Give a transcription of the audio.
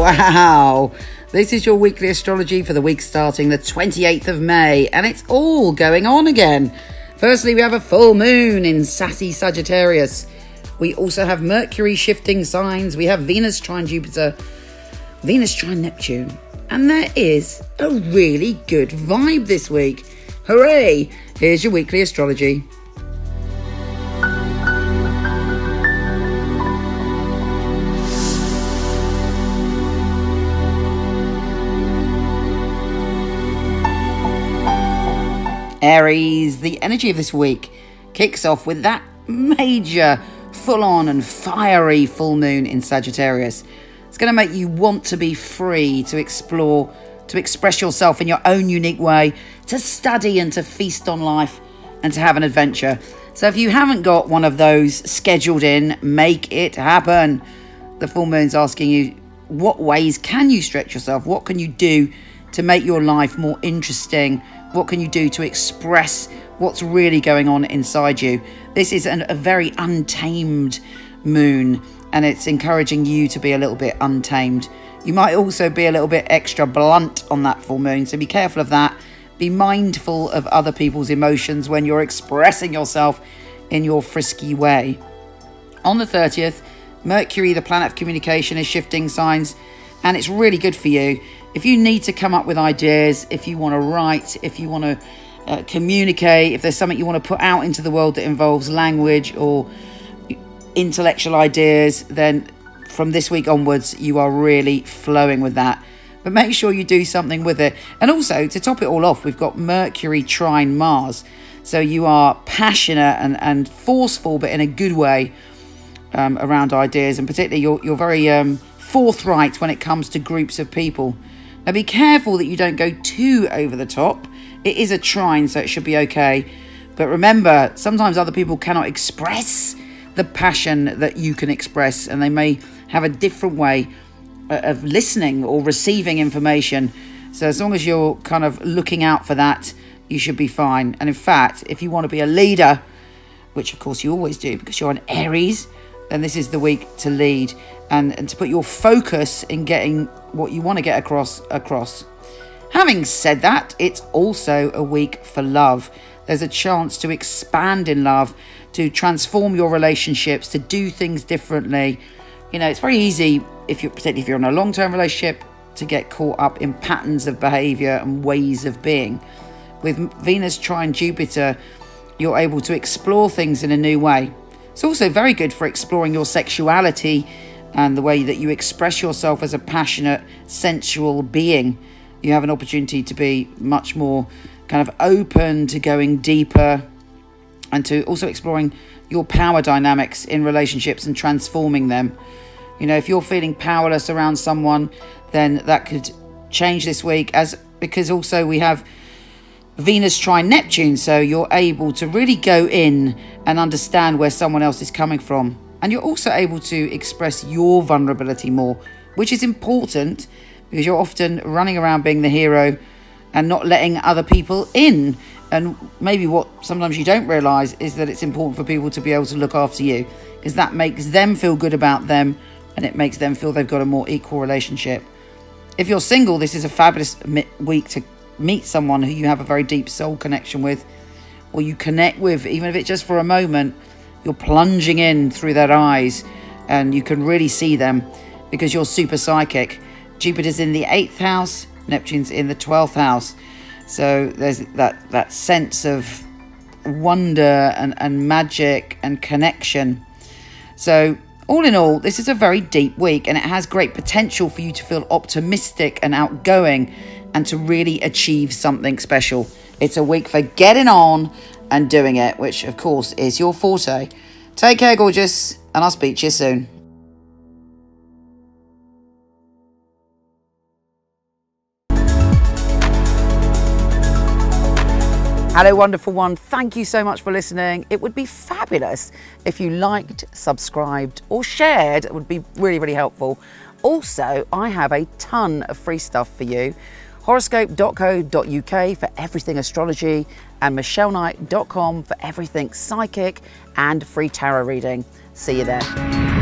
Wow, this is your weekly astrology for the week starting the 28th of May, and it's all going on again. Firstly, we have a full moon in sassy Sagittarius. We also have Mercury shifting signs. We have Venus trine Jupiter, Venus trine Neptune, and there is a really good vibe this week. Hooray! Here's your weekly astrology. Aries, the energy of this week kicks off with that major, full-on and fiery full moon in Sagittarius. It's going to make you want to be free, to explore, to express yourself in your own unique way, to study and to feast on life and to have an adventure. So if you haven't got one of those scheduled in, make it happen. The full moon's asking you, what ways can you stretch yourself? What can you do to make your life more interesting? What can you do to express what's really going on inside you? This is a very untamed moon, and it's encouraging you to be a little bit untamed. You might also be a little bit extra blunt on that full moon, so be careful of that. Be mindful of other people's emotions when you're expressing yourself in your frisky way. On the 30th, Mercury, the planet of communication, is shifting signs, and it's really good for you. If you need to come up with ideas, if you want to write, if you want to communicate, if there's something you want to put out into the world that involves language or intellectual ideas, then from this week onwards, you are really flowing with that. But make sure you do something with it. And also, to top it all off, we've got Mercury trine Mars. So you are passionate and forceful, but in a good way, around ideas. And particularly, you're very forthright when it comes to groups of people. Now be careful that you don't go too over the top. It is a trine, so it should be okay. But remember, sometimes other people cannot express the passion that you can express, and they may have a different way of listening or receiving information. So as long as you're kind of looking out for that, you should be fine. And in fact, if you want to be a leader, which of course you always do because you're an Aries, then this is the week to lead and to put your focus in getting what you want to get across. Having said that, it's also a week for love. There's a chance to expand in love, to transform your relationships, to do things differently. You know, it's very easy, particularly if you're in a long-term relationship, to get caught up in patterns of behaviour and ways of being. With Venus trine Jupiter, you're able to explore things in a new way. It's also very good for exploring your sexuality and the way that you express yourself as a passionate, sensual being. You have an opportunity to be much more kind of open to going deeper and to also exploring your power dynamics in relationships and transforming them. You know, if you're feeling powerless around someone, then that could change this week, because also we have Venus trine Neptune, so you're able to really go in and understand where someone else is coming from. And you're also able to express your vulnerability more, which is important because you're often running around being the hero and not letting other people in. And maybe what sometimes you don't realise is that it's important for people to be able to look after you, because that makes them feel good about them and it makes them feel they've got a more equal relationship. If you're single, this is a fabulous week to meet someone who you have a very deep soul connection with, or you connect with, even if it's just for a moment. You're plunging in through their eyes and you can really see them because you're super psychic. Jupiter's in the 8th house, Neptune's in the 12th house. So there's that sense of wonder and magic and connection. So all in all, this is a very deep week, and it has great potential for you to feel optimistic and outgoing and to really achieve something special. It's a week for getting on and doing it, which of course is your forte. Take care, gorgeous, and I'll speak to you soon. Hello, wonderful one. Thank you so much for listening. It would be fabulous if you liked, subscribed, or shared. It would be really, really helpful. Also, I have a ton of free stuff for you. Horoscope.co.uk for everything astrology, and michelleknight.com for everything psychic and free tarot reading. See you there.